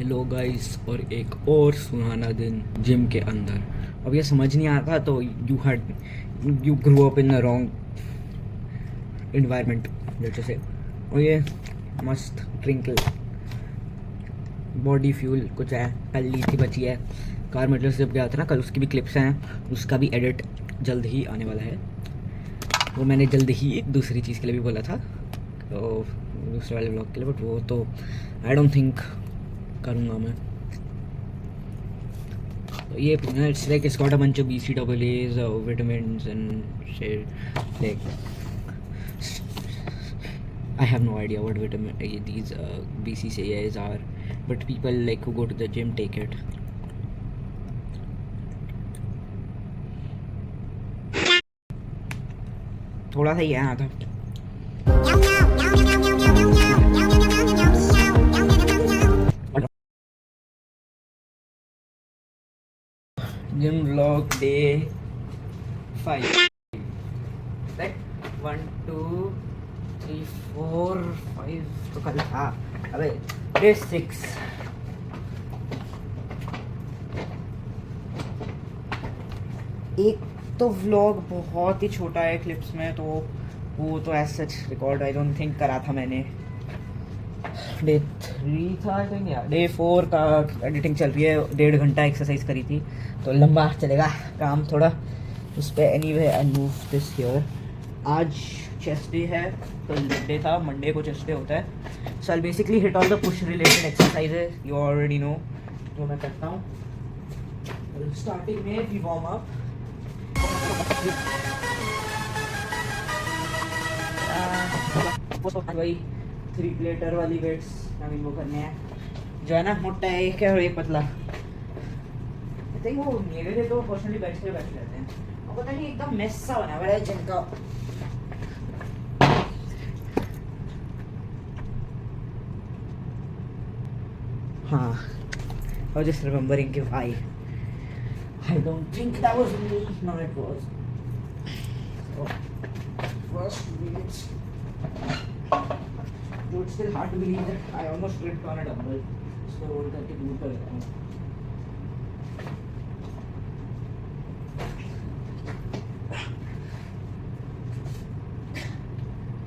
Hello guys, और एक और सुहाना दिन जिम के अंदर। अब ये समझ नहीं आता तो you grow up in the wrong environment जैसे। और ये मस्त ड्रिंक बॉडी फ्यूल कुछ है, कल ली थी, बची है। कार मतलब से जब गया था ना कल, उसकी भी क्लिप्स हैं, उसका भी एडिट जल्द ही आने वाला है। वो मैंने जल्द ही दूसरी चीज़ के लिए भी बोला था, तो दूसरे वाले ब्लॉग के लिए, बट वो तो आई डोंट थिंक करूँगा मैं। तो ये it's like it's got a bunch of BCAAs, vitamins and shit. Like I have no idea what vitamin these BCAAs are, but people like who go to the gym take it. थोड़ा सा ही है था। Gym vlog day 5, right? 1 2 3 4 5 तो कल था। अबे day 6। एक तो व्लॉग बहुत ही छोटा है क्लिप्स में, तो वो तो as such record I don't think करा था मैंने। डे 3 था आई थिंक, या डे 4 का एडिटिंग चल रही है। 1.5 घंटा एक्सरसाइज करी थी, तो लंबा चलेगा काम थोड़ा उस पर। Anyway I move this here. आज चेस्ट डे है, कल लेग डे था, मंडे को चेस्ट डे होता है। So I basically hit all the push related exercises, you already know जो मैं करता हूँ। स्टार्टिंग में वी वार्म अप, वही 3 प्लेटर वाली वेट्स हमें वो करने हैं, जो है ना मोटा है एक है और एक पतला। आई थिंक वो मेरे लिए तो पर्सनली बैठ रहते हैं, और पता नहीं एकदम मेस सा बना हुआ है जिम का। हाँ, I was just remembering if I don't think that was me. No, it was. So, first weights. Dude, it's still hard to believe that I almost tripped on a dumbbell. So roll करके दूर कर लेता हूँ।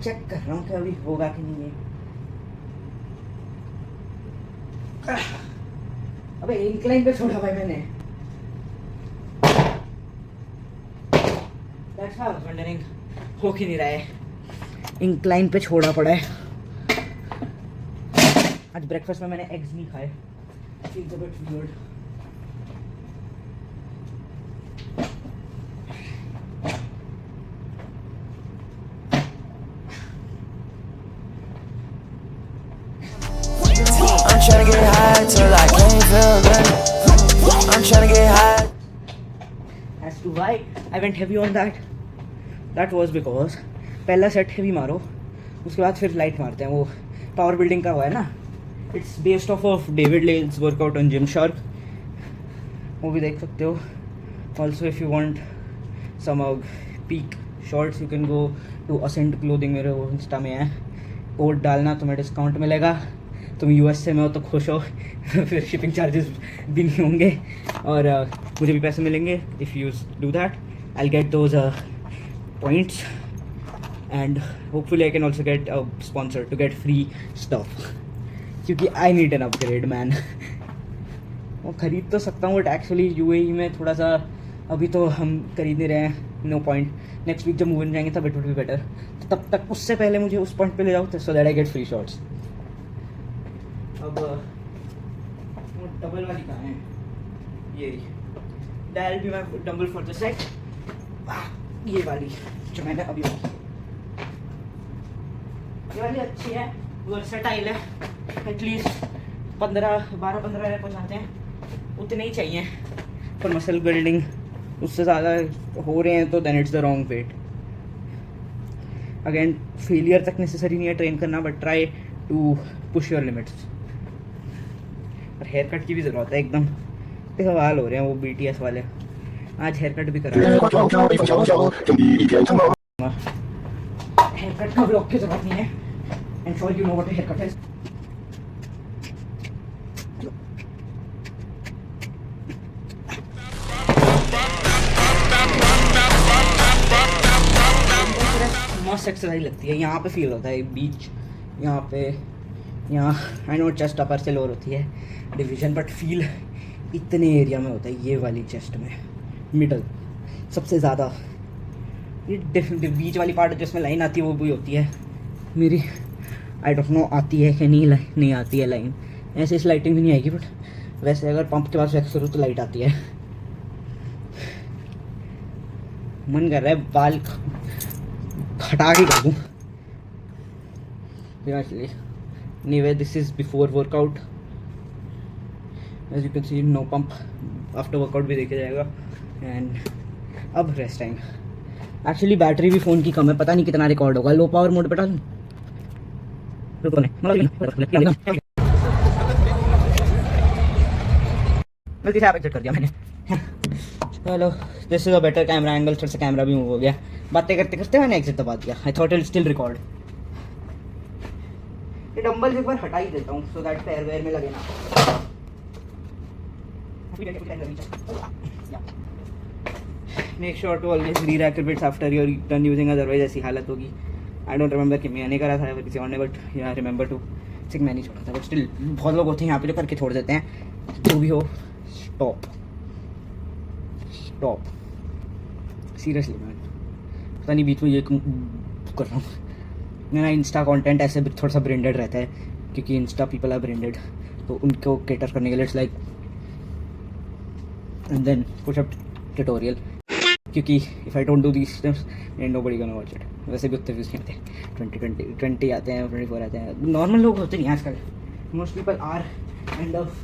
Check कर रहा हूँ कि अभी होगा कि नहीं है। अबे इंक्लाइन पे छोड़ा भाई मैंने। That's how I was wondering, हो क्यों नहीं रहा है। इंक्लाइन पे छोड़ा पड़ा है। आज ब्रेकफास्ट में मैंने एग्स नहीं खाए। Feels a bit weird. I'm tryna get high till I can't feel nothing. I'm tryna get high. As to why I went heavy on that, that was because पहला सेट हेवी मारो, उसके बाद फिर light मारते हैं। वो power building का हुआ है ना, it's based off David Lens workout on Gymshark, वो भी देख सकते हो। Also if you want some peak shorts you can go to Ascent clothing, मेरे वो इंस्टा में है। कोड डालना, तुम्हें डिस्काउंट मिलेगा। तुम USA में हो तो खुश हो फिर शिपिंग चार्जेस भी नहीं होंगे, और मुझे भी पैसे मिलेंगे। If you do that I get those points, and hopefully I can also get a sponsor to get free stuff, क्योंकि I need an upgrade man. वो खरीद तो सकता हूँ, बट एक्चुअली UAE में थोड़ा सा अभी तो हम खरीद नहीं रहे हैं, नो पॉइंट। नेक्स्ट वीक जब मूव इन जाएंगे तब इट वुड बी बेटर, तो तब तक उससे पहले मुझे उस पॉइंट पे ले जाओ so that I get free shots. अब वो डबल वाली कहाँ है? ये that will be my dumbbell for the set. ये वाली जो मैंने अभी रखी, ये वाली अच्छी है, वर्सेटाइल है। एटलीस्ट 12-15 रैप हो जाते हैं, उतने ही चाहिए पर मसल बिल्डिंग। उससे ज़्यादा हो रहे हैं तो then it's the wrong weight. Again failure तक नेसेसरी नहीं है ट्रेन करना, but try to push your limits. और हेयर कट की भी ज़रूरत है, एकदम सवाल हो रहे हैं वो BTS वाले। आज हेयर कट भी करा, हेयर कट का ब्लॉग की जरूरत नहीं है। And sure you know what haircut is. मस्त एक्सरसाइज लगती है। यहाँ पे फील होता है बीच, यहाँ पे, यहाँ आई नो चेस्ट अपर से लोअर होती है डिवीजन, बट फील इतने एरिया में होता है, ये वाली चेस्ट में मिडल सबसे ज़्यादा। ये बीच वाली पार्ट जिसमें लाइन आती है वो भी होती है मेरी, आई डोंट नो आती है कि नहीं आती है लाइन। ऐसे इस लाइटिंग भी नहीं आएगी, बट वैसे अगर पंप के पास वैक्स करूँ तो लाइट आती है। मन कर रहा है बाल हटा के कर दूँ। Anyway, this is before workout. As you can see, no pump. After workout भी देखा जाएगा। And अब रेस्ट टाइम। एक्चुअली बैटरी भी फ़ोन की कम है, पता नहीं कितना रिकॉर्ड होगा। लो पावर मोड पे डालूं? गलती से एग्जिट कर दिया मैंने। Hello, this is a better camera angle, थोड़ा सा कैमरा भी मूव हो गया। बातें करते करते मैंने एग्जिट दबा दिया। I thought it still record. ये डंबल एक बार हटा ही देता हूँ सो दैट पैर वैर में लगे ना। Make sure to always re-rack your bits after you're done using, otherwise ऐसी हालत होगी। आई डोंट रिमेंबर कि मैंने करा था या किसी और ने, बट यहाँ रिमेंबर टू सिक मैंने छोड़ा था, बट स्टिल बहुत लोग होते हैं यहाँ पे जो करके छोड़ देते हैं। जो भी हो, स्टॉप स्टॉप सीरियसली मैन। पता नहीं बीच में ये कर रहा हूँ। मेरा इंस्टा कंटेंट ऐसे थोड़ा सा ब्रांडेड रहता है क्योंकि इंस्टा पीपल आर ब्रांडेड, तो उनको केटर करने के लिए it's like and then push up tutorial, क्योंकि if I don't do these steps nobody gonna watch it. वैसे भी उतने व्यूज़ नहीं आते, 20 आते हैं, 24 आते हैं। नॉर्मल लोग होते नहीं आजकल, most people are kind of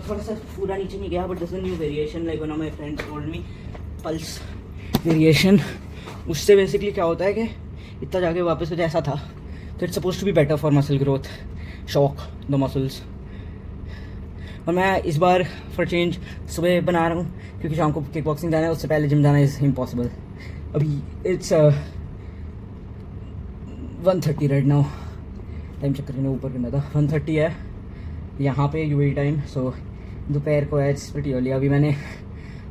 थोड़ा सा पूरा नीचे नहीं गया, but this new variation like one of my friends told me, pulse variation. उससे बेसिकली क्या होता है कि इतना जाके वापस से जैसा था, तो it's suppose to be better for muscle growth, shock the muscles. और मैं इस बार फॉर चेंज सुबह बना रहा हूँ क्योंकि शाम को किक बॉक्सिंग जाना है, उससे पहले जिम जाना इज़ इम्पॉसिबल। अभी it's 1:30 right now, time check करके ऊपर करना था, 1:30 है यहाँ पे यूएई टाइम। सो दोपहर को है, प्रीटी अर्ली। अभी मैंने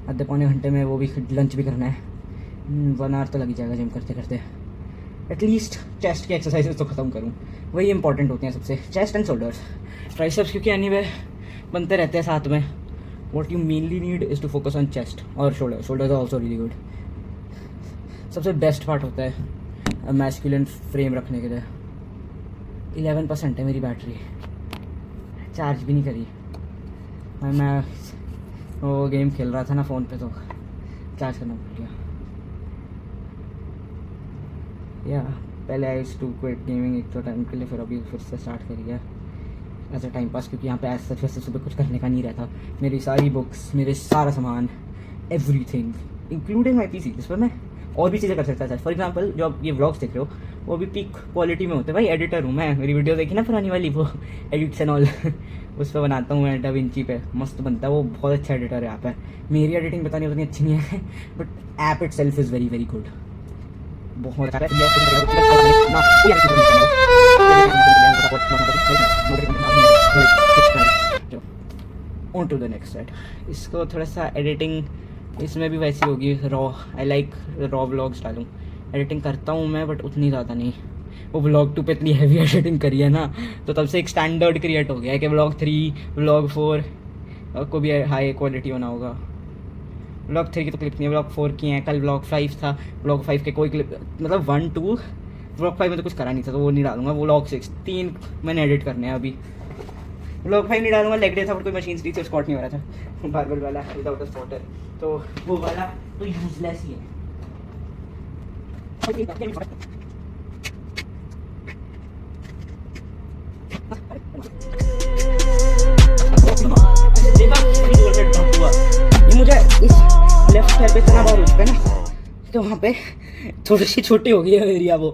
आधे पौने घंटे में वो भी लंच भी करना है, 1 आवर तो लग ही जाएगा जिम करते करते। एटलीस्ट चेस्ट की एक्सरसाइजेस तो ख़त्म करूँ, वही इंपॉर्टेंट होती हैं सबसे, चेस्ट एंड शोल्डर्स, ट्राइसेप्स, क्योंकि एनीवे बनते रहते हैं साथ में। What you mainly need is to focus on chest और shoulder. Shoulders are also really good. सबसे बेस्ट पार्ट होता है मैस्कुलिन फ्रेम रखने के लिए। 11% है मेरी बैटरी, चार्ज भी नहीं करी। और मैं वो गेम खेल रहा था ना फ़ोन पे, तो चार्ज करना भूल गया। या पहले I used to quit gaming एक तो टाइम के लिए, फिर अभी फिर से स्टार्ट करी है एज अ टाइम पास, क्योंकि यहाँ पे ऐसा सच वैसे सुबह कुछ करने का नहीं रहता। मेरी सारी बुक्स, मेरे सारा सामान, एवरीथिंग इंक्लूडिंग माई पीसी, जिस पर मैं और भी चीज़ें कर सकता था। फॉर एग्जांपल जो आप ये व्लॉग्स देख रहे हो वो भी पीक क्वालिटी में होते हैं। भाई एडिटर हूँ मैं, मेरी वीडियो देखी ना पुरानी वाली, वो एडिट्स एंड ऑल उस पर बनाता हूँ मैं, डाविंची पे मस्त बनता है वो, बहुत अच्छा एडिटर है यहाँ पे। मेरी एडिटिंग पता नहीं उतनी अच्छी नहीं है, but app itself is very very good, बहुत अच्छा on to the next set. इसको थोड़ा सा एडिटिंग इसमें भी वैसी होगी, raw. I like raw vlogs डालूँ। एडिटिंग करता हूँ मैं, बट उतनी ज़्यादा नहीं। वो व्लॉग 2 पे इतनी हैवी एडिटिंग करी है ना, तो तब से एक स्टैंडर्ड क्रिएट हो गया है कि व्लॉग 3, व्लॉग 4 को भी हाई क्वालिटी होना होगा। व्लॉग 3 की तो क्लिप नहीं है, व्लॉग 4 की हैं। कल व्लॉग 5 था, व्लॉग 5 के कोई क्लिप, मतलब 1, 2, व्लॉग 5 में तो कुछ करा नहीं था, तो वो नहीं डालूंगा। व्लॉग 6, 3 मैंने एडिट करने हैं अभी। व्लॉग 5 नहीं डालूंगा, लेग डे था, बट कोई मशीन थी, स्पॉट नहीं हो रहा था, बार्बर वाला विदाउट स्पॉटर, तो वो वाला तो यूजलेस ही है। ये मुझे इस लेफ्ट पैर पे इतना बार हो चुका है ना, तो वहाँ पे थोड़ी सी छोटी हो गई है एरिया वो।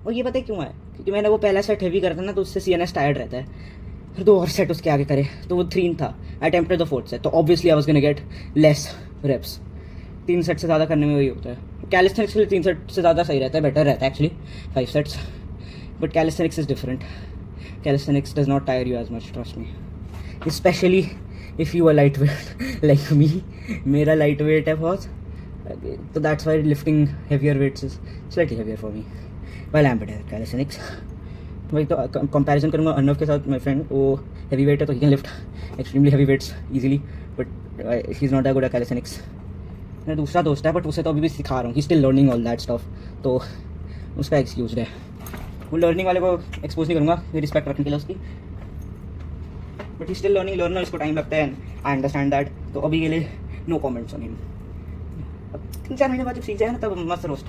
और ये पता है क्यों है? क्योंकि मैंने वो पहला सेट हैवी करता ना, तो उससे CNS टायर्ड रहता है। फिर 2 और सेट उसके आगे करे तो वो 3 था। I attempted the 4th set, तो obviously I was gonna get less reps. 3 set से ज़्यादा करने में वही होता है। कैलिस्थेनिक्स के लिए 3 सेट से ज़्यादा सही रहता है, बेटर रहता है actually 5 sets, but calisthenics is different. Calisthenics does not tire you as much, trust me, specially if you are light weight like me. मेरा लाइट वेट है बहुत, तो that's why lifting heavier weights is slightly heavier for me while I am better at calisthenics. वही तो comparison करूँगा अर्नव के साथ। My friend वो हैवी वेट है तो he can lift extremely heavy weights easily, but he is not that good at calisthenics. मेरा दूसरा दोस्त है बट उसे तो अभी भी सिखा रहा हूँ, he still learning all that stuff, तो उसका एक्सक्यूज है। वो लर्निंग वाले को एक्सपोज नहीं करूँगा रिस्पेक्ट रखने के लिए उसकी, but he still learning, learner इसको टाइम लगता है, आई अंडरस्टैंड दैट। तो अभी के लिए नो कॉमेंट्स ऑन हिम। अब 3-4 महीने बाद जब सीख जाए ना तब मस्त रोस्ट।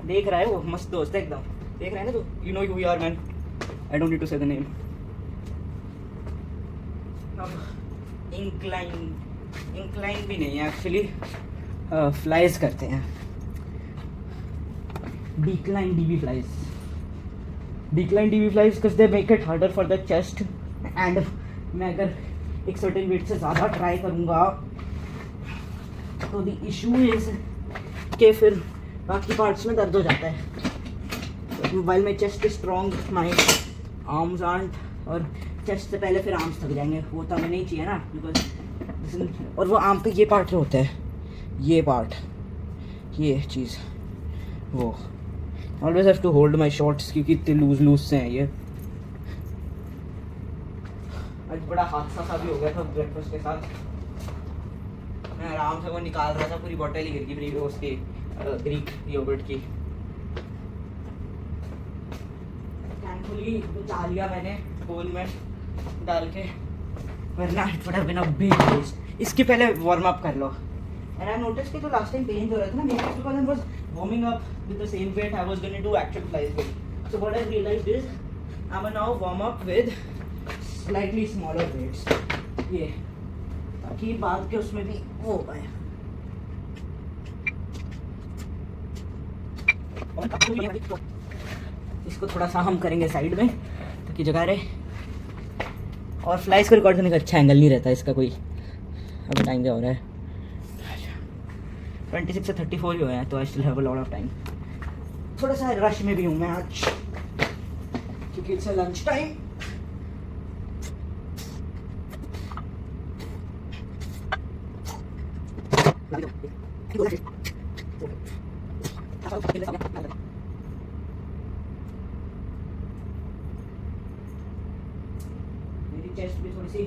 देख रहा है वो मस्त दोस्त है एकदम, देख रहा है ना तो you know who you are man, I don't need to say the name. अब इंक्लाइन भी नहीं है एक्चुअली, फ्लाइज करते हैं, decline DB flies because they make it harder for the chest. And मैं अगर एक सर्टेन वेट से ज़्यादा ट्राई करूँगा तो द इशू इज़ कि फिर बाकी पार्ट्स में दर्द हो जाता है। While my chest is strong, my arms art, और चेस्ट से पहले फिर आर्म्स थक जाएंगे, वो तो हमें नहीं चाहिए ना, बिकॉज और वो आर्म पे ये पार्ट जो होता है, ये पार्ट, ये चीज़, वो always have to hold my shorts क्योंकि इतने लूज से हैं ये। आज बड़ा हादसा सा भी हो गया था ब्रेकफास्ट के साथ। मैं आराम से वो निकाल रहा था, पूरी बॉटल ही गिर गई मेरी उसकी ग्रीक योगर्ट की। थैंकफुली बचा लिया मैंने बोल में डाल के, वरना it would have been a big waste. इसके पहले वार्म अप कर लो। एंड आई नोटिस कि तो लास्ट टाइम पेन हो रहा था ना, मेरे because I was warming up with the same weight I was going to do actual flies with. So what I realized is I am now warm up with slightly smaller weights, ये ताकि बाद के उसमें भी वो हो पाए। इसको थोड़ा सा हम करेंगे साइड में ताकि जगह रहे, और फ्लाइज को रिकॉर्ड करने का अच्छा एंगल नहीं रहता इसका कोई। अभी टाइम क्या हो रहा है, 26 से 34 ही हुए हैं, तो I still have a lot of time. थोड़ा सा रश में भी हूँ मैं आज क्योंकि इट्स लंच टाइम। मेरी चेस्ट भी थोड़ी सी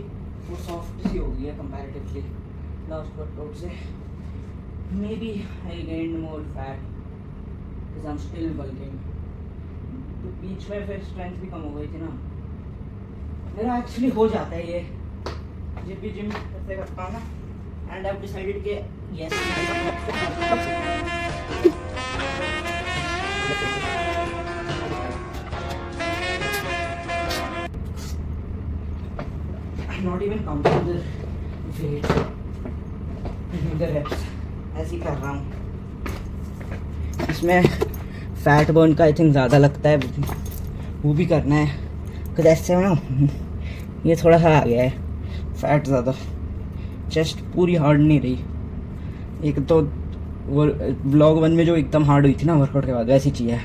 वो सॉफ्ट सी हो गई है कंपैरेटिवली लास्ट वर्कआउट से। Maybe I gained more fat because I am still bulking. तो बीच में फिर स्ट्रेंथ भी कम हो गई थी ना मेरा। एक्चुअली हो जाता है ये जब भी जिम करते करता हूँ ना, एंड आई हैव डिसाइडेड कि yes not even counting the weight, the reps, ऐसे ही कर रहा हूँ। इसमें फैट बर्न का आई थिंक ज़्यादा लगता है, वो भी करना है कुछ ऐसे ना। ये थोड़ा सा आ गया है फैट ज़्यादा, चेस्ट पूरी हार्ड नहीं रही। एक तो वो व्लॉग 1 में जो एकदम हार्ड हुई थी ना वर्कआउट के बाद, वैसी चाहिए,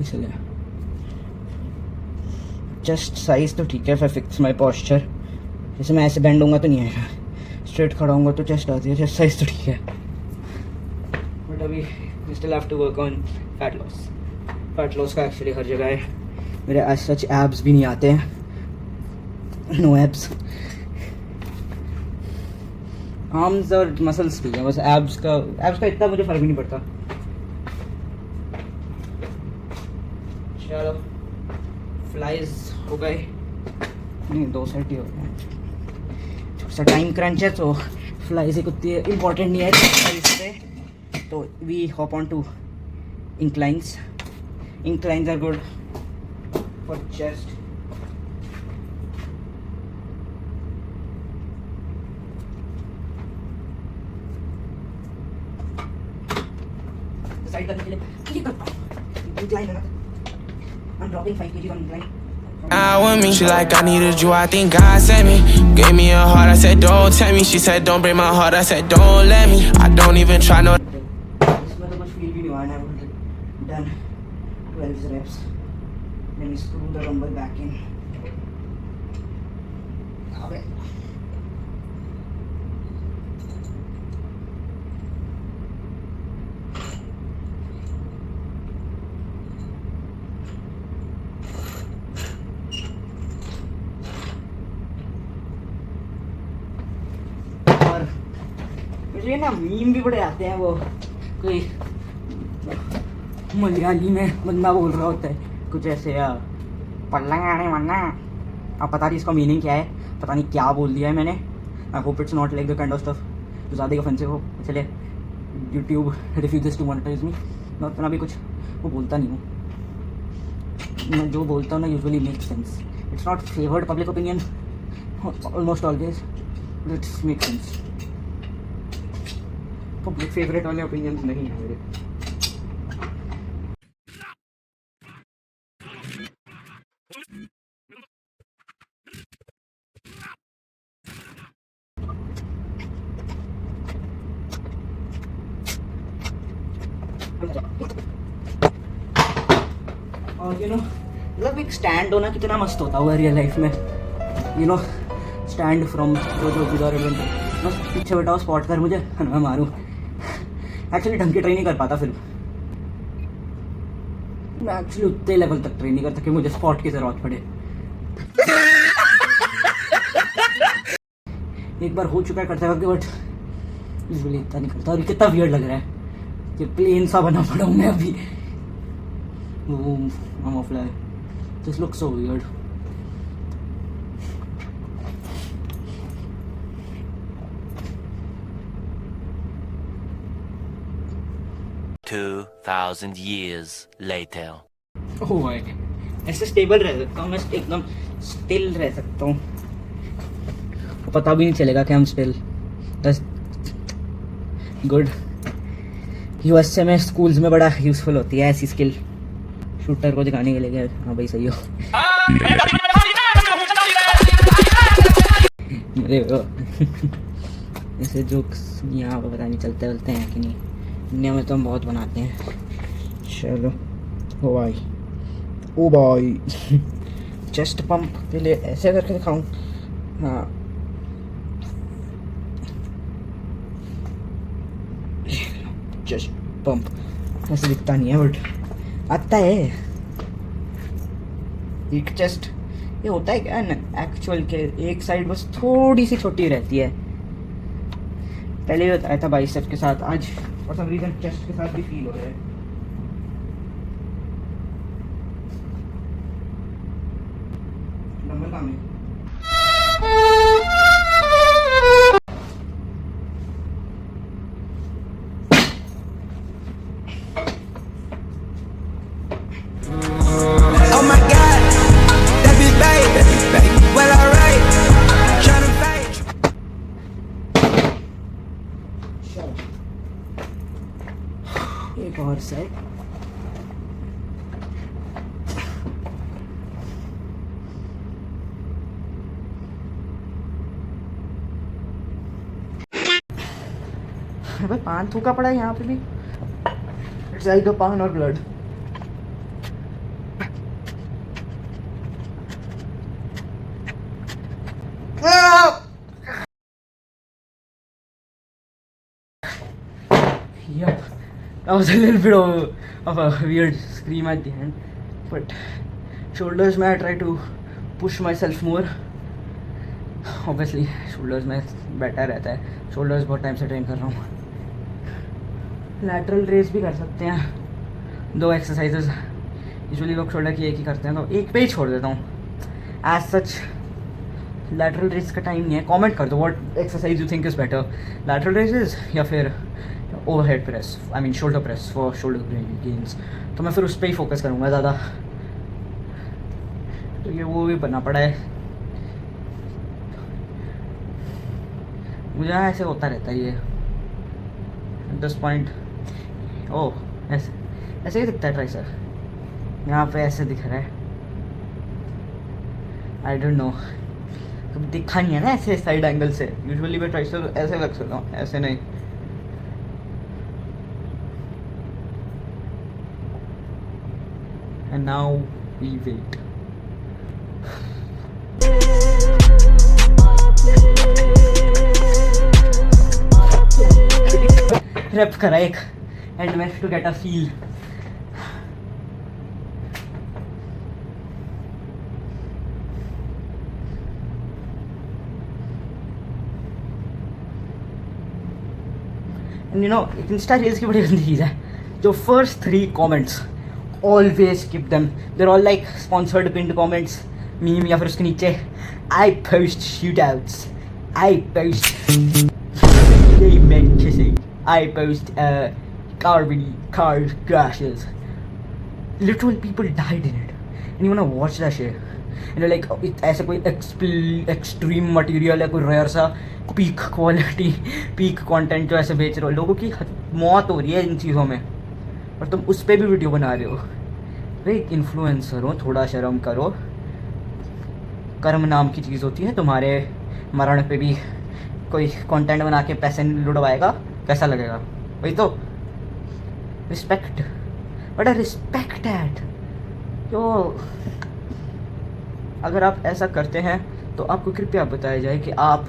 इसलिए चेस्ट साइज तो ठीक है। फिर फिक्स माई पॉस्चर, जैसे मैं ऐसे बैंड होऊंगा तो नहीं आएगा, स्ट्रेट खड़ा होऊंगा तो चेस्ट आती है, चेस्ट साइज तो ठीक है। बट अभी still have to work on fat loss. Fat loss का एक्चुअली हर जगह है। मेरे एज सच एब्स भी नहीं आते हैं, नो एब्स। आर्म्स और मसल्स भी हैं, बस एब्स का इतना मुझे फर्क भी नहीं पड़ता। चलो फ्लाइज हो गए, नहीं 2 सेट ही हो गए। थोड़ा टाइम क्रंच है तो फ्लाइज एक उतनी इम्पॉर्टेंट नहीं है फ्लाइज से, तो we hop on to inclines. Inclines are good for chest. Side करने के लिए ये करता हूँ, इंक्लाइन है ना, I am dropping 5 kg on incline With me, she like I needed you. I think God sent me. Gave me a heart. I said don't tell me. She said don't break my heart. I said don't let me. I don't even try no. इसमें तो कुछ feel भी नहीं हुआ. I have done 12 reps. Then screw the rumble back in. अबे और मुझे ना मीम भी बड़े आते हैं. वो कोई मलयाली में बंदा बोल रहा होता है कुछ ऐसे पल्लंगाने वरना. अब पता नहीं इसका मीनिंग क्या है, पता नहीं क्या बोल दिया है मैंने. I hope it's not like the kind of stuff जो ज़्यादा ऑफेंसिव हो. चले यूट्यूब रिफ्यूजेस टू मोनेटाइज मी. मैं उतना भी कुछ वो बोलता नहीं हूँ. मैं जो बोलता हूँ ना usually make sense. It's not favoured public opinion almost always, but it's make sense. Public favourite वाले ओपिनियंस नहीं है मेरे. और मतलब एक स्टैंड होना कितना मस्त होता हुआ रियल लाइफ में. स्टैंड फ्रॉम जो बिजॉर एडवेंचर. बस पीछे बैठा स्पॉट कर मुझे मैं मारूं. एक्चुअली ढंग की ट्रेन नहीं कर पाता फिर. मैं एक्चुअली उतने लेवल तक ट्रेन नहीं करता कि मुझे स्पॉट की ज़रूरत पड़े. एक बार हो चुका है करते वक्त, बट यूजुअली इतना नहीं करता. और कितना वियर्ड लग रहा है कि प्लेन सा बना पड़ा हूँ मैं अभी. I'm a fly. This looks so weird. $2,000 years later. Oh my. ऐसे स्टेबल रह सकता हूँ मैं. एकदम स्टिल रह सकता हूँ. पता भी नहीं चलेगा कि हम स्टिल. गुड. यूएसए में स्कूल्स में बड़ा यूजफुल होती है ऐसी स्किल. शूटर को दिखाने के लिए. हाँ भाई सही हो. ऐसे जोक्स यहाँ पर पता नहीं चलते हैं कि नहीं. इंडिया में तो हम बहुत बनाते हैं. चलो ओ भाई ओ भाई. चेस्ट पंप के लिए ऐसे करके दिखाऊं. हाँ चेस्ट पंप ऐसे दिखता नहीं है बट आता है. एक चेस्ट ये होता है क्या ना एक्चुअल के एक साइड बस थोड़ी सी छोटी रहती है. पहले होता है था बाइसेप के साथ. आज फॉर सम रीजन चेस्ट के साथ भी फील हो रहा है. डंबल काम है. Oh my God, that be baby. Well, alright. Tryna fake. एक और सेट. भाई पान थूका पड़ा है यहाँ पे भी. इट्स लाइक अ पान और blood. Yep, that was a little bit of a weird scream at the end, but shoulders में I try to push myself more. Obviously shoulders में better रहता है. shoulders बहुत टाइम से ट्रेन कर रहा हूँ. lateral raise भी कर सकते हैं. 2 एक्सरसाइजेस यूजुअली लोग शोल्डर की एक ही करते हैं तो एक पे ही छोड़ देता हूँ. एज सच lateral raise का टाइम नहीं है. कमेंट कर दो what exercise you think is better, lateral raises या फिर overhead press. I mean shoulder press for shoulder gains. तो मैं फिर उस पर ही फोकस करूँगा ज़्यादा. तो ये वो भी बनना पड़ा है मुझे. ऐसे होता रहता है ये एट दिस पॉइंट. ओह ऐसे ऐसे ही दिखता है ट्राइसेप. यहाँ पे ऐसे दिख रहा है. आई डोंट नो, कभी देखा नहीं है ना ऐसे साइड एंगल से। यूजुअली मैं ट्राई ऐसे लग सकता हूँ, ऐसे नहीं। And now we wait. Rep करा एक एंड में to get a feel. You know insta reels की बड़ी गंदी चीज़ है, जो first 3 comments always skip them, they're all like sponsored pinned comments meme, या फिर उसके नीचे I post shoot outs, I post यही मैं से I post car crashes, literal people died in it and you wanna watch that shit and you're like ऐसा कोई extreme material है, कोई रेयर सा पीक क्वालिटी पीक कंटेंट जो ऐसे बेच रहे हो, लोगों की मौत हो रही है इन चीज़ों में और तुम उस पर भी वीडियो बना रहे हो। भाई इन्फ्लुएंसर हो, थोड़ा शर्म करो। कर्म नाम की चीज़ होती है, तुम्हारे मरण पे भी कोई कंटेंट बना के पैसे लुटवाएगा, कैसा लगेगा? वही तो respect, but I respect that. तो अगर आप ऐसा करते हैं तो आपको कृपया बताया जाए कि आप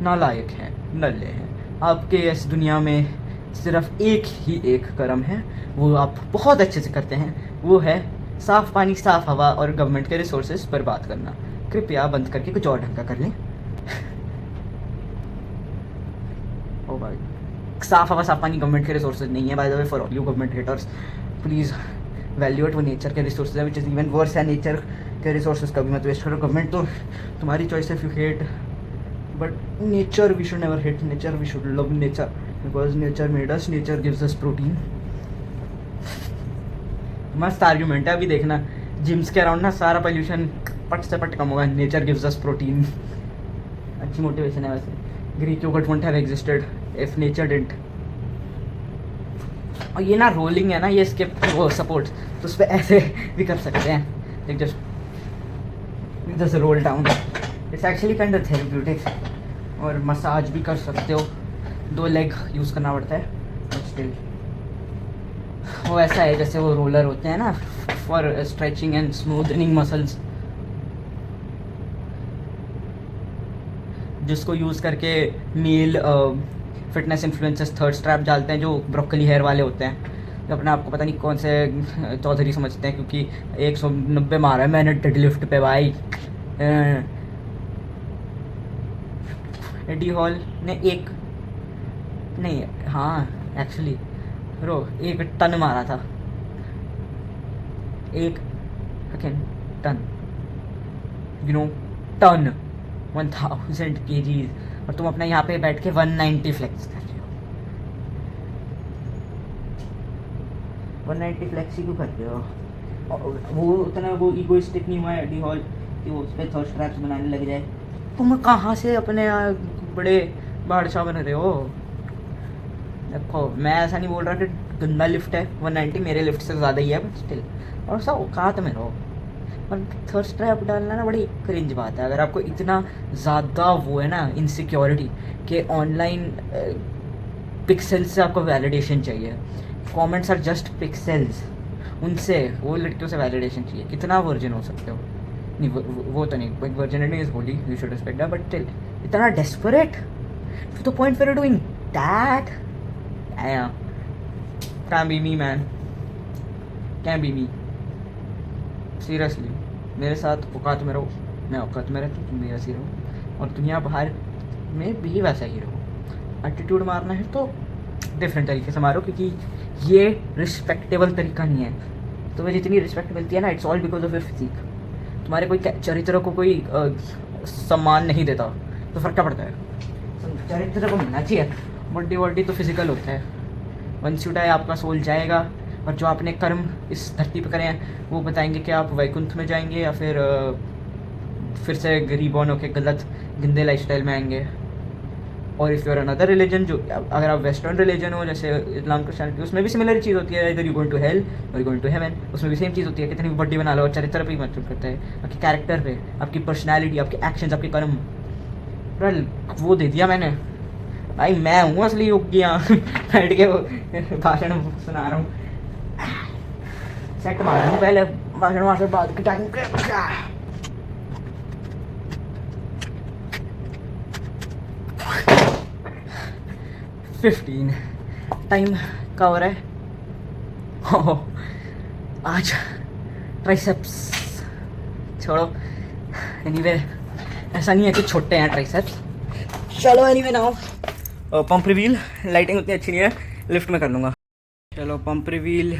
नालायक हैं, नल्ले हैं। आपके इस दुनिया में सिर्फ एक कर्म है, वो आप बहुत अच्छे से करते हैं, वो है साफ़ पानी, साफ़ हवा और गवर्नमेंट के रिसोर्सेज पर बात करना। कृपया बंद करके कुछ और ढंग का कर लें। ओ भाई, साफ़ हवा साफ़ पानी गवर्नमेंट के रिसोर्सेज नहीं है। By the way, for all you government haters, please valuate वो नेचर के रिसोर्सेज है, विच इज़ इवन वर्स है। नेचर के रिसोर्सेज कभी मत वेस्ट करो। गवर्नमेंट तो तुम्हारी चॉइस है, if you hate, but nature we should never hate nature, we should love nature because nature made us, nature gives us protein. मस्त argument है। अभी देखना जिम्स के अराउंड ना सारा पोल्यूशन पट से पट कम होगा, नेचर गिव्स अस प्रोटीन। अच्छी मोटिवेशन है वैसे। Greek yogurt won't have existed if nature didn't. और ये ना रोलिंग है ना, ये स्किप वो सपोर्ट, तो उस पर ऐसे भी कर सकते हैं, like just roll down. It's actually kind of therapeutic. और मसाज भी कर सकते हो, 2 लेग यूज़ करना पड़ता है, बट स्टिल वो ऐसा है जैसे वो रोलर होते हैं ना for stretching and smoothening muscles, जिसको यूज़ करके male fitness influencers third strap डालते हैं, जो ब्रोकली हेयर वाले होते हैं, जो अपने आप को पता नहीं कौन से चौधरी समझते हैं, क्योंकि 190 मारा है मैंने डेडलिफ्ट पे भाई। एडी हॉल ने एक नहीं, हाँ एक्चुअली रो 1 टन मारा था, 1 ton, you know ton, 1000 kgs, और तुम अपने यहाँ पे बैठ के 190 फ्लेक्स कर रहे हो। 190 फ्लेक्स ही क्यों करते हो? वो उतना वो ईगोइस्टिक नहीं हुआ है एडी हॉल कि वो उस पर थर्ड स्ट्रैप्स बनाने लग जाए। तुम कहाँ से अपने बड़े बादशाह बन रहे हो? देखो मैं ऐसा नहीं बोल रहा कि गंदा लिफ्ट है, 190 मेरे लिफ्ट से ज़्यादा ही है, बट स्टिल और सब औकात में रहो। और थर्ड स्ट्रैप डालना ना बड़ी क्रिंज बात है। अगर आपको इतना ज़्यादा वो है ना इनसिक्योरिटी कि ऑनलाइन पिक्सेल्स से आपको वैलिडेशन चाहिए, कमेंट्स आर जस्ट पिक्सेल्स, उनसे वो लड़कियों से वैलिडेशन चाहिए, कितना वर्जिन हो सकते हो? नहीं वो तो नहीं, virginity is holy, you should respect that, but still इतना desperate to the point where doing that, can be me man, can be me seriously. मेरे साथ औकात में रहो, मैं औकात में रहता हूँ, तुम भी ऐसी रहो, और दुनिया बाहर में भी वैसा ही रहो। एटीट्यूड मारना है तो डिफरेंट तरीके से मारो, क्योंकि ये रिस्पेक्टेबल तरीका नहीं है। तुम्हें जितनी रिस्पेक्ट मिलती है ना, it's all because of your physique. तुम्हारे कोई चरित्र को कोई सम्मान नहीं देता तो फर्क क्या पड़ता है? चरित्र को मिलना चाहिए। बॉडी वॉडी तो फिजिकल होता है, वंस यू डाई आपका सोल जाएगा, और जो आपने कर्म इस धरती पर करे हैं वो बताएंगे कि आप वैकुंठ में जाएंगे या फिर से गरीबों के गलत गंदे लाइफस्टाइल में आएंगे। और if you are another religion, जो अगर आप वेस्टर्न रिलीजन हो जैसे इस्लाम क्रिश्चियनिटी, उसमें भी सिमिलर चीज़ होती है, इधर यू गोइंग टू हेल और यू गोइंग टू हेवन, उसमें भी सेम चीज़ होती है। कितनी भी बड्डी बना लो, और चरित्र पे ही मतलब करता है, आपके कैरेक्टर पे, आपकी पर्सनैलिटी, आपके एक्शंस, आपके कर्म। वो दे दिया मैंने भाई, मैं हूँ असली योगिया बैठ के भाषण सुना रहा हूँ। सेट मारा हूँ पहले, भाषण वहाँ से बाद की टाइम 15 टाइम का हो रहा है। ओह, आज ट्राइसेप्स छोड़ो, एनीवे ऐसा नहीं है कि छोटे हैं ट्राइसेप्स। चलो anyway now pump reveal, lighting उतनी अच्छी नहीं है, लिफ्ट में कर लूँगा। चलो पंप रिवील